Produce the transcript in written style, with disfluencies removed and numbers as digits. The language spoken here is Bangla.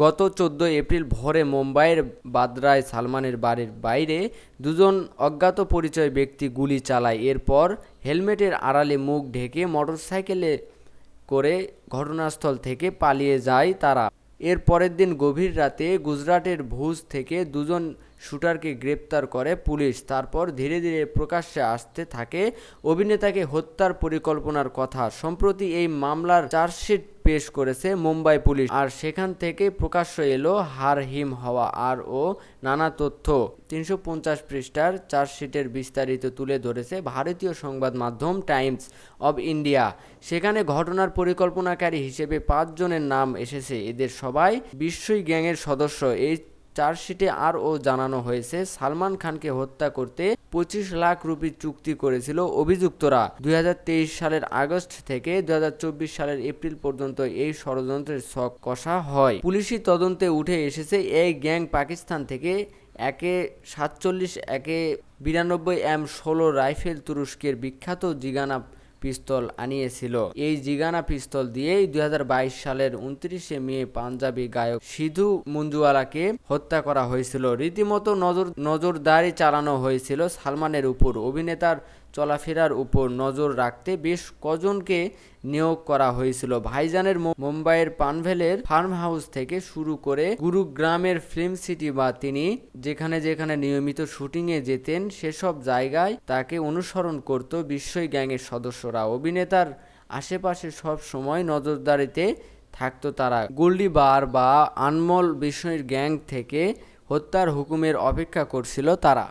গত 14 এপ্রিল ভোরে মুম্বাইয়ের বান্দ্রায় সালমানের বাড়ির বাইরে দুজন অজ্ঞাত পরিচয় ব্যক্তি গুলি চালায়। এরপর হেলমেটের আড়ালে মুখ ঢেকে মোটরসাইকেলে করে ঘটনাস্থল থেকে পালিয়ে যায় তারা। এর পরের দিন গভীর রাতে গুজরাটের ভুজ থেকে দুজন শুটারকে গ্রেপ্তার করে পুলিশ। তারপর ধীরে ধীরে প্রকাশ্যে আসতে থাকে অভিনেতাকে হত্যার পরিকল্পনার কথা। সম্প্রতি এই মামলার চার্জশিট পেশ করেছে মুম্বাই পুলিশ, আর সেখান থেকে প্রকাশ্য এলো হাড়হিম হওয়া আরও নানা তথ্য। 350 পৃষ্ঠার চার্জশিটের বিস্তারিত তুলে ধরেছে ভারতীয় সংবাদ মাধ্যম টাইমস অব ইন্ডিয়া। সেখানে ঘটনার পরিকল্পনাকারী হিসেবে 5 জনের নাম এসেছে। এদের সবাই বিশ্বই গ্যাংয়ের সদস্য। এই চার্জশিটে আরও জানানো হয়েছে, সালমান খানকে হত্যা করতে 25 লাখ রুপি চুক্তি করেছিল অভিযুক্তরা। 2023 সালের আগস্ট থেকে 2024 সালের এপ্রিল পর্যন্ত এই ষড়যন্ত্রের ছক কষা হয়। পুলিশি তদন্তে উঠে এসেছে এই গ্যাং পাকিস্তান থেকে একে 47 একে 92 M16 রাইফেল তুরস্কের বিখ্যাত জিগানা পিস্তল আনিয়েছিল। এই জিগানা পিস্তল দিয়েই 2022 সালের 29 মে পাঞ্জাবি গায়ক সিধু মুঞ্জওয়ালাকে হত্যা করা হয়েছিল। রীতিমতো নজরদারি চালানো হয়েছিল সালমানের উপর। অভিনেতার চলাফেরার উপর নজর রাখতে বেশ কজনকে নিয়োগ করা হয়েছিল। ভাইজানের মুম্বাইয়ের পানভেলের ফার্ম হাউস থেকে শুরু করে গুরুগ্রামের ফিল্ম সিটি বা তিনি যেখানে যেখানে নিয়মিত শুটিংয়ে যেতেন সেসব জায়গায় তাকে অনুসরণ করত বিশ্বই গ্যাংয়ের সদস্যরা। অভিনেতার আশেপাশে সব সময় নজরদারিতে থাকতো তারা। গোল্ডি বার বা আনমোল বিষ্ণুর গ্যাং থেকে হত্যার হুকুমের অপেক্ষা করছিল তারা।